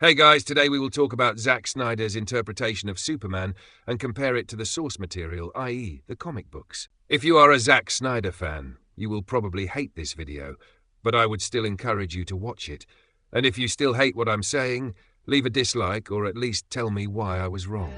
Hey guys, today we will talk about Zack Snyder's interpretation of Superman and compare it to the source material, i.e. the comic books. If you are a Zack Snyder fan, you will probably hate this video, but I would still encourage you to watch it. And if you still hate what I'm saying, leave a dislike or at least tell me why I was wrong.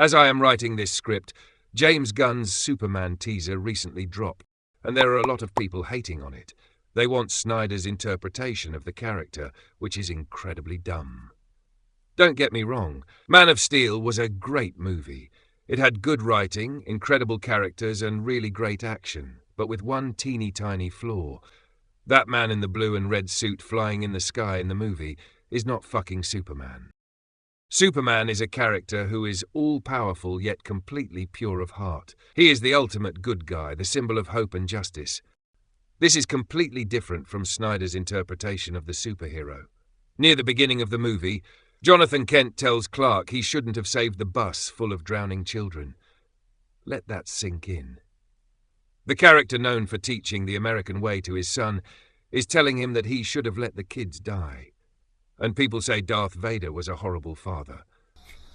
As I am writing this script, James Gunn's Superman teaser recently dropped, and there are a lot of people hating on it. They want Snyder's interpretation of the character, which is incredibly dumb. Don't get me wrong, Man of Steel was a great movie. It had good writing, incredible characters, and really great action, but with one teeny-tiny flaw. That man in the blue and red suit flying in the sky in the movie is not fucking Superman. Superman is a character who is all-powerful yet completely pure of heart. He is the ultimate good guy, the symbol of hope and justice. This is completely different from Snyder's interpretation of the superhero. Near the beginning of the movie, Jonathan Kent tells Clark he shouldn't have saved the bus full of drowning children. Let that sink in. The character known for teaching the American way to his son is telling him that he should have let the kids die. And people say Darth Vader was a horrible father.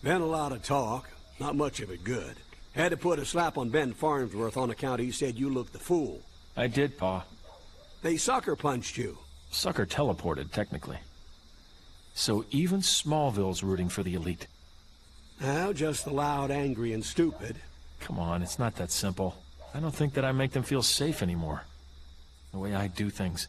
Been a lot of talk, not much of it good. Had to put a slap on Ben Farnsworth on account he said you looked the fool. I did, Pa. They sucker punched you. Sucker teleported, technically. So even Smallville's rooting for the elite. Now, just the loud, angry, and stupid. Come on, it's not that simple. I don't think that I make them feel safe anymore. The way I do things.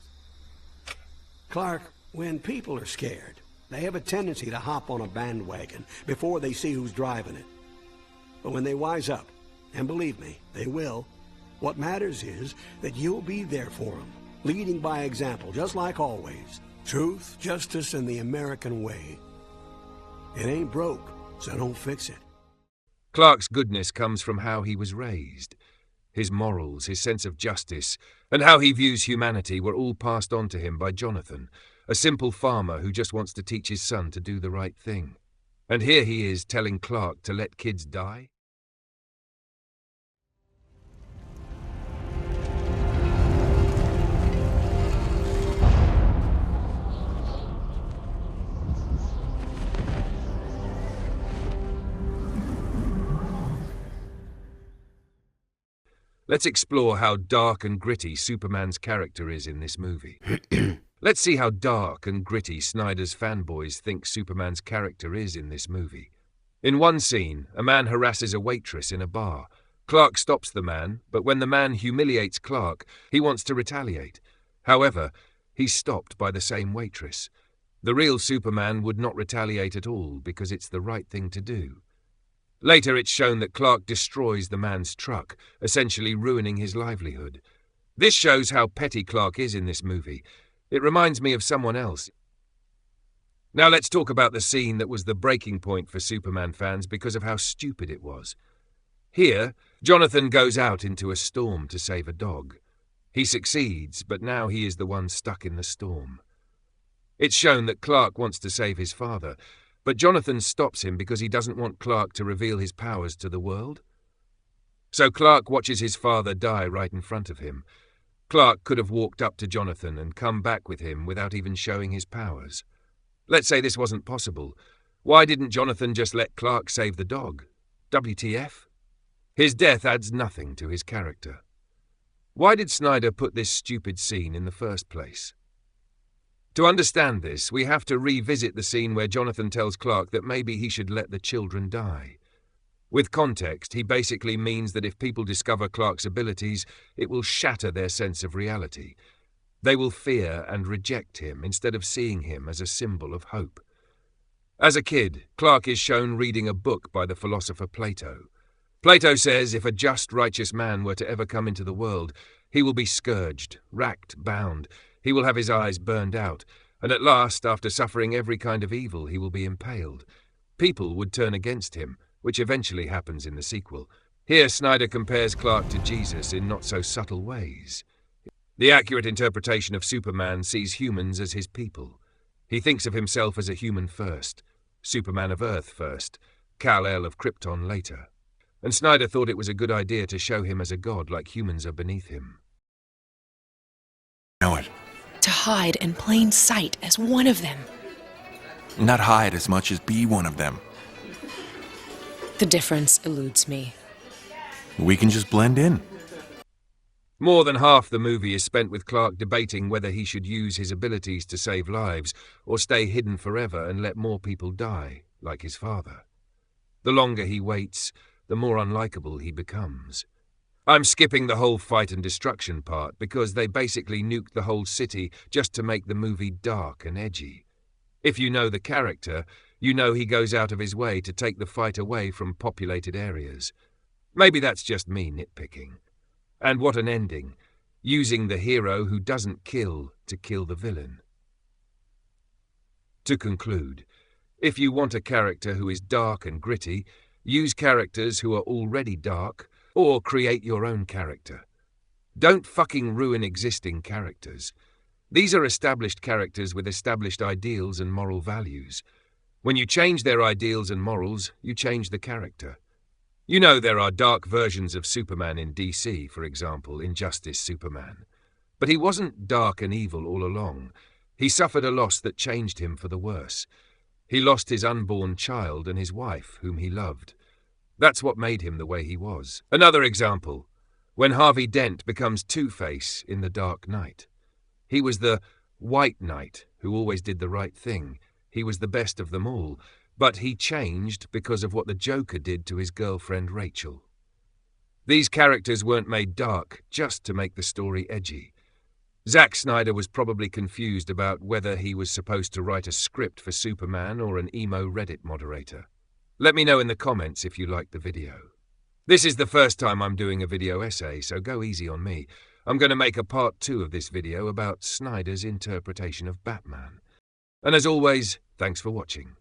Clark, when people are scared, they have a tendency to hop on a bandwagon before they see who's driving it. But when they wise up, and believe me, they will, what matters is that you'll be there for them, leading by example, just like always. Truth, justice, and the American way. It ain't broke, so don't fix it. Clark's goodness comes from how he was raised. His morals, his sense of justice, and how he views humanity were all passed on to him by Jonathan, a simple farmer who just wants to teach his son to do the right thing. And here he is telling Clark to let kids die? Let's explore how dark and gritty Superman's character is in this movie. Let's see how dark and gritty Snyder's fanboys think Superman's character is in this movie. In one scene, a man harasses a waitress in a bar. Clark stops the man, but when the man humiliates Clark, he wants to retaliate. However, he's stopped by the same waitress. The real Superman would not retaliate at all because it's the right thing to do. Later, it's shown that Clark destroys the man's truck, essentially ruining his livelihood. This shows how petty Clark is in this movie. It reminds me of someone else. Now let's talk about the scene that was the breaking point for Superman fans because of how stupid it was. Here, Jonathan goes out into a storm to save a dog. He succeeds, but now he is the one stuck in the storm. It's shown that Clark wants to save his father, but Jonathan stops him because he doesn't want Clark to reveal his powers to the world. So Clark watches his father die right in front of him. Clark could have walked up to Jonathan and come back with him without even showing his powers. Let's say this wasn't possible. Why didn't Jonathan just let Clark save the dog? WTF? His death adds nothing to his character. Why did Snyder put this stupid scene in the first place? To understand this, we have to revisit the scene where Jonathan tells Clark that maybe he should let the children die. With context, he basically means that if people discover Clark's abilities, it will shatter their sense of reality. They will fear and reject him instead of seeing him as a symbol of hope. As a kid, Clark is shown reading a book by the philosopher Plato. Plato says if a just, righteous man were to ever come into the world, he will be scourged, racked, bound. He will have his eyes burned out, and at last, after suffering every kind of evil, he will be impaled. People would turn against him, which eventually happens in the sequel. Here, Snyder compares Clark to Jesus in not-so-subtle ways. The accurate interpretation of Superman sees humans as his people. He thinks of himself as a human first, Superman of Earth first, Kal-El of Krypton later. And Snyder thought it was a good idea to show him as a god like humans are beneath him. Know it. To hide in plain sight as one of them. Not hide as much as be one of them. The difference eludes me. We can just blend in. More than half the movie is spent with Clark debating whether he should use his abilities to save lives or stay hidden forever and let more people die, like his father. The longer he waits, the more unlikable he becomes. I'm skipping the whole fight and destruction part because they basically nuked the whole city just to make the movie dark and edgy. If you know the character, you know he goes out of his way to take the fight away from populated areas. Maybe that's just me nitpicking. And what an ending, using the hero who doesn't kill to kill the villain. To conclude, if you want a character who is dark and gritty, use characters who are already dark, or create your own character. Don't fucking ruin existing characters. These are established characters with established ideals and moral values. When you change their ideals and morals, you change the character. You know there are dark versions of Superman in DC, for example, Injustice Superman. But he wasn't dark and evil all along. He suffered a loss that changed him for the worse. He lost his unborn child and his wife, whom he loved. That's what made him the way he was. Another example, when Harvey Dent becomes Two-Face in The Dark Knight. He was the white knight who always did the right thing. He was the best of them all. But he changed because of what the Joker did to his girlfriend Rachel. These characters weren't made dark just to make the story edgy. Zack Snyder was probably confused about whether he was supposed to write a script for Superman or an emo Reddit moderator. Let me know in the comments if you liked the video. This is the first time I'm doing a video essay, so go easy on me. I'm going to make a part 2 of this video about Snyder's interpretation of Batman. And as always, thanks for watching.